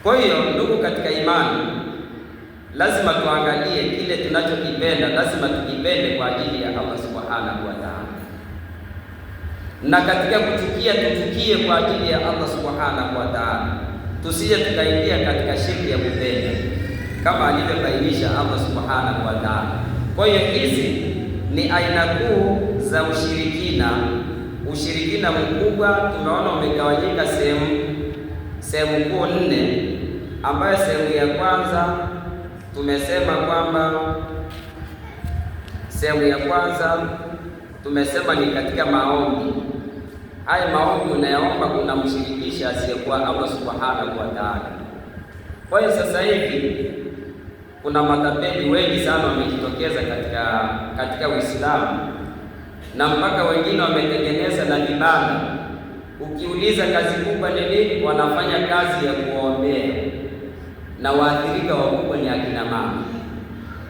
Kwa hiyo ndugu katika imani, lazima tuangalie kile tunachokipenda, lazima tukipende kwa ajili ya Allah subhanahu wa ta'ala, na katika kuchukia tuchukie kwa ajili ya Allah subhanahu wa ta'ala, tusije tukaingia katika shirki ya kupenda kama alivyobainisha Allah subhanahu wa ta'ala. Kwa hiyo hizi ni aina kuu za ushirikina. Ushirikina mkubwa tumeona umegawanyika sehemu kuu 4, ambayo sehemu ya kwanza tumesema kwamba ni katika maombi. Haya maombi unayaomba unamshirikisha asiyekuwa Allah subhanahu wa ta'ala. Kwa hiyo sasa hivi kuna matapeli wengi sana wamejitokeza katika Uislamu, na mpaka wengine wametengeneza na vibanda. Ukiuliza kazi kubwa ni nini, wanafanya kazi ya kuombea, na waathirika wakubwa ni akina mama.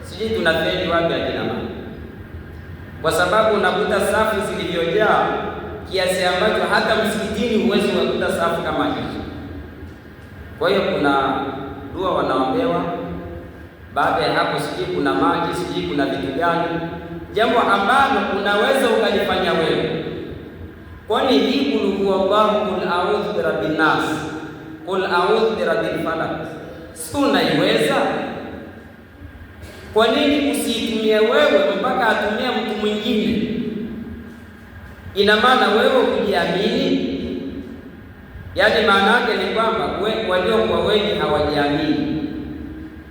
Sijui tunafeli wapi akina mama, kwa sababu unakuta safu zilivyojaa kiasi ambacho hata msikitini huwezi kukuta safu kama hizo. Kwa hiyo kuna dua wanaombewa, baada ya hapo sijui kuna maji, sijui kuna vitu gani, jambo ambalo unaweza ukalifanya wewe. Kwani hii kul huwallahu, kul a'udhu birabbin nas, kul a'udhu birabbil falaq, si unaiweza? Kwa nini usiitumie wewe mpaka atumie mtu mwingine? Ina maana wewe kujiamini, yaani maana yake ni kwamba waliokuwa wengi hawajiamini.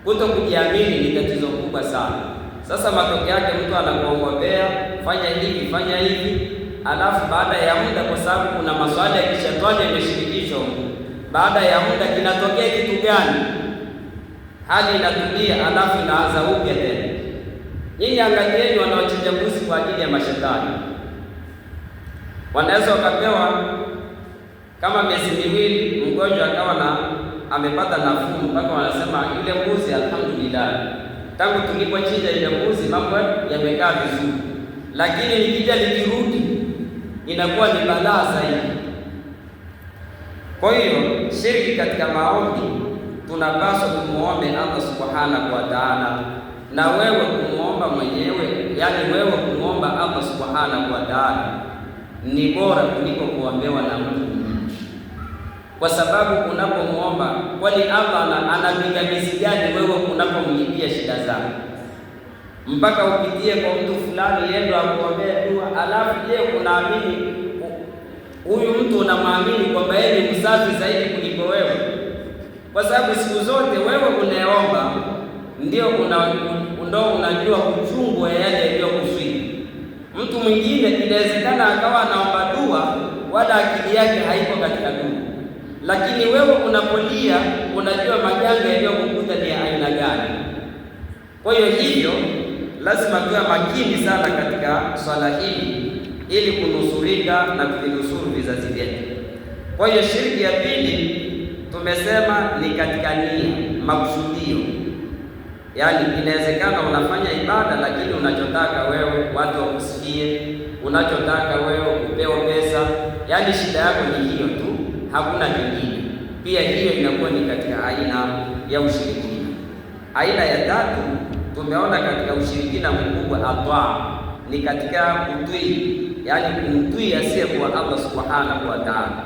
Kuto kujiamini ni tatizo kubwa sana. Sasa matokeo yake mtu anakuombea fanya hivi fanya hivi, alafu baada ya muda, kwa sababu kuna maswali ya kishetani yameshirikishwa, baada ya muda kinatokea kitu gani? Hali inatulia, alafu inaanza upya tena. Nyinyi angalieni wanaochinja mbuzi kwa ajili ya mashetani, wanaweza wakapewa kama miezi miwili, mgonjwa akawa amepata nafuu, mpaka wanasema ile mbuzi alhamdulillah, tangu tulipochinja ile mbuzi mambo yamekaa vizuri, lakini likija likirudi inakuwa ni balaa zaidi. Kwa hiyo shirki katika maombi, tunapaswa tumuombe Allah subhanahu wa ta'ala, na wewe kumuomba mwenyewe, yaani wewe kumuomba Allah subhanahu wa ta'ala ni bora kuliko kuombewa na mtu, kwa sababu unapomuomba, kwani Allah anapingamizi gani wewe unapomjibia shida zako? Mpaka upitie kwa mtu fulani yendo akuombee dua, alafu je, unaamini huyu mtu unamwamini kwamba yeye ni msafi zaidi kuliko wewe? Kwa sababu siku zote wewe unaomba ndio unajua uchungu wa yale yaliyokuswidi. Mtu mwingine inawezekana akawa anaomba dua wala akili yake haiko katika dua, lakini wewe unapolia unajua majanga yaliyokukuta ni aina gani. Kwa hiyo lazima tuwe makini sana katika swala hili ili kunusurika na kuvinusuru vizazi vyetu. Kwa hiyo shirki ya pili tumesema ni katika nia, makusudio. Yaani inawezekana unafanya ibada, lakini unachotaka wewe watu wakusikie, unachotaka wewe upewe pesa, yaani shida yako ni hiyo tu, hakuna kingine. Pia hiyo inakuwa ni katika aina ya ushirikina. Aina ya tatu tumeona katika ushirikina mkubwa atwa ni katika kutii, yaani kumtii asiyekuwa Allah subhanahu wa ta'ala.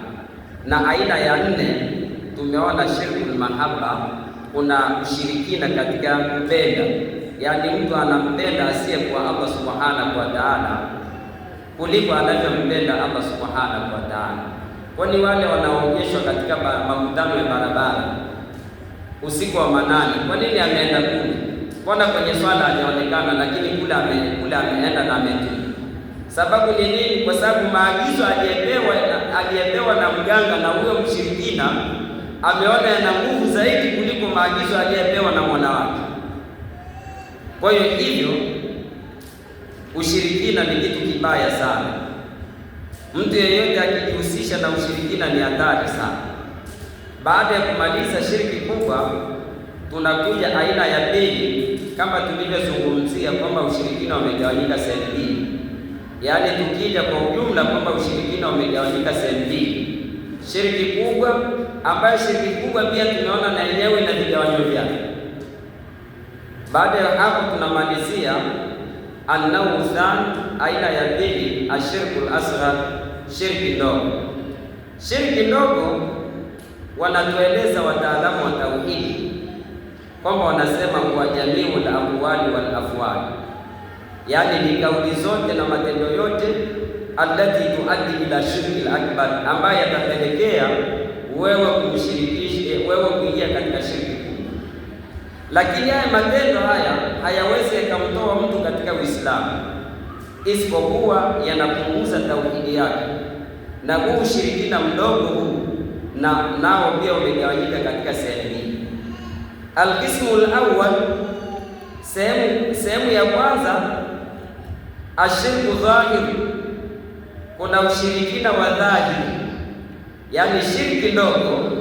Na aina ya 4 tumeona shirkul mahabba, kuna ushirikina katika kupenda, yaani mtu anampenda asiyekuwa Allah subhanahu wa ta'ala kuliko anavyompenda Allah subhanahu wa ta'ala. Kwani wale wanaonyeshwa katika makutano ya barabara usiku wa manane, kwa nini ameenda kule? Mbona kwenye swala hajaonekana, lakini kule ameenda na ametii? Sababu ni nini? Kwa sababu maagizo aliyepewa na mganga na huyo mshirikina ameona yana nguvu zaidi kuliko maagizo aliyepewa na Mola wake. Kwa hiyo ushirikina ni kitu kibaya sana. Mtu yeyote akijihusisha na ushirikina ni hatari sana. Baada ya kumaliza shirki kubwa, tunakuja aina ya pili, kama tulivyozungumzia kwamba ushirikina umegawanyika sehemu mbili. Yaani tukija kwa ujumla kwamba ushirikina umegawanyika sehemu mbili, shirki kubwa ambayo shirki kubwa pia tumeona na yenyewe ina vigawanyo vyake. Baada ya hapo tunamalizia an-naw'u thani, aina ya pili, ashirkul asghar, shirki ndogo. Shirki ndogo wanatueleza wataalamu wa tauhidi kwamba wanasema kwa jamiul aqwali wal afwali, yaani ni kauli zote na matendo yote allati tuaddi ila shirki al-akbar, ambayo yatapelekea wewe kumshirikisha, wewe kuingia katika shirki kubwa. Lakini haya matendo haya hayawezi yakamtoa mtu katika Uislamu, isipokuwa yanapunguza tauhidi yake. Na huu ushirikina mdogo huu nao pia umegawanyika katika sehemu hii. Alqismu alawwal, sehemu ya kwanza, ashirku dhahir, kuna ushirikina wa dhahiri, yani shirki ndogo,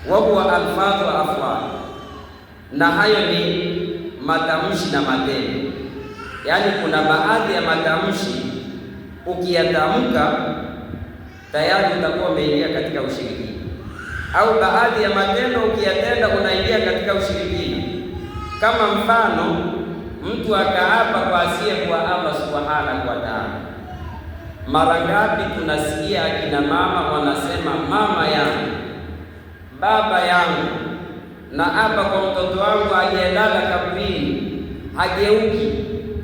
wa huwa alfadhu wa afwal, na hayo ni matamshi na matendo. Yani kuna baadhi ya matamshi ukiyatamka tayari utakuwa umeingia katika ushirikina, au baadhi ya matendo ukiyatenda unaingia katika ushirikina. Kama mfano, mtu akaapa kwa asiyekuwa Allah subhanahu wa ta'ala. Mara ngapi tunasikia akina mama wanasema, mama yangu, baba yangu, na hapa kwa mtoto wangu aliyelala kaburini hageuki.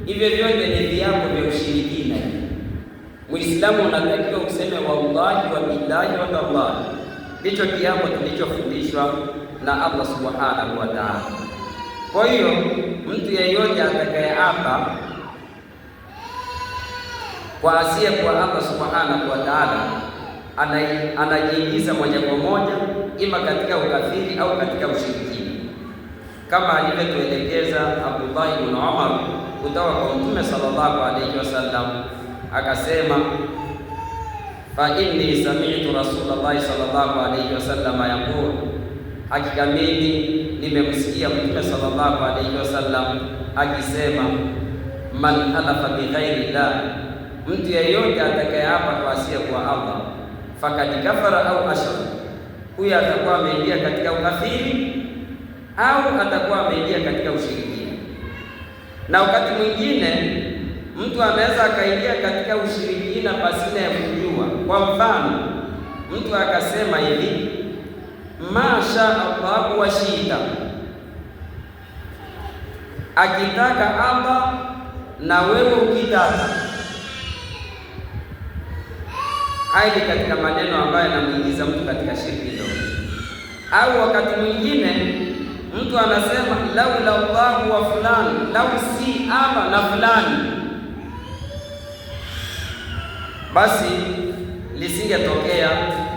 Hivyo vyote ni viapo vya ushirikina. Muislamu unatakiwa useme wallahi wa billahi wa tallahi. Ndicho kiapo tulichofundishwa na Allah subhanahu wa ta'ala. Kwa hiyo mtu yeyote atakayeapa kwa asiyekuwa Allah subhanahu wa ta'ala anajiingiza moja kwa moja ima katika ukafiri au katika ushirikina, kama alivyotuelekeza Abdullah ibn Umar kutoka kwa Mtume sallallahu alayhi wasallam, akasema, fa inni sami'tu Rasulullah sallallahu alayhi wasallam yaqul, hakika mimi nimemsikia Mtume sallallahu alayhi wasallam akisema, man halafa bi ghairi llah, mtu yeyote atakayeapa kwa asiyekuwa Allah, fakad kafara au ashraka, huyo atakuwa ameingia katika ukafiri au atakuwa ameingia katika ushirikina. Na wakati mwingine mtu anaweza akaingia katika ushirikina pasina ya kujua. Kwa mfano, mtu akasema hivi, masha Allah wa shita, akitaka Allah na wewe ukitaka. Haya ni katika maneno ambayo yanamuingiza mtu katika shirki ndogo. Au wakati mwingine mtu anasema laula Allahu wa fulani, lau si Allah na fulani, basi lisingetokea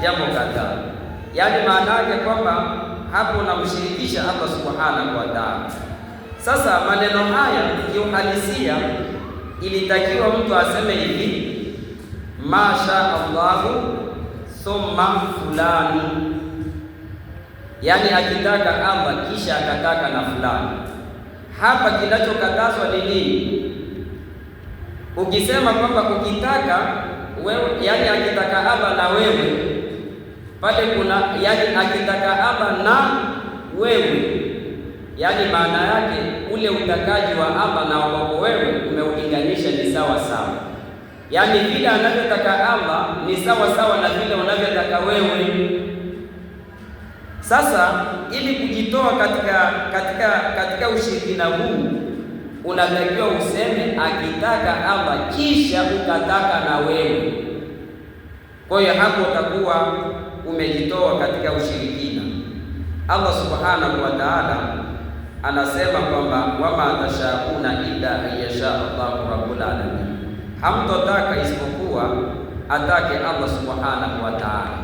jambo kadhaa. Yaani maana yake kwamba hapo unamshirikisha Allah subhanahu wa ta'ala. Sasa maneno haya kiuhalisia ilitakiwa mtu aseme hivi, masha Allahu thumma fulani, yaani akitaka Allah kisha akataka na fulani. Hapa kinachokatazwa ni nini? Ukisema kwamba ukitaka wewe, yaani akitaka Allah na wewe, pale kuna yaani akitaka Allah na wewe, yaani maana yake ule utakaji wa Allah na wako wewe umeulinganisha ni sawa sawa. Yaani vile anavyotaka Allah ni sawa sawa na vile unavyotaka wewe. Sasa ili kujitoa katika ushirikina huu, unatakiwa useme akitaka Allah kisha ukataka na wewe. Kwa hiyo hapo utakuwa umejitoa katika ushirikina. Allah subhanahu wa ta'ala anasema kwamba wama tashauna illa ayyasha Allahu rabbul alamin, hamtotaka isipokuwa atake Allah subhanahu wa ta'ala.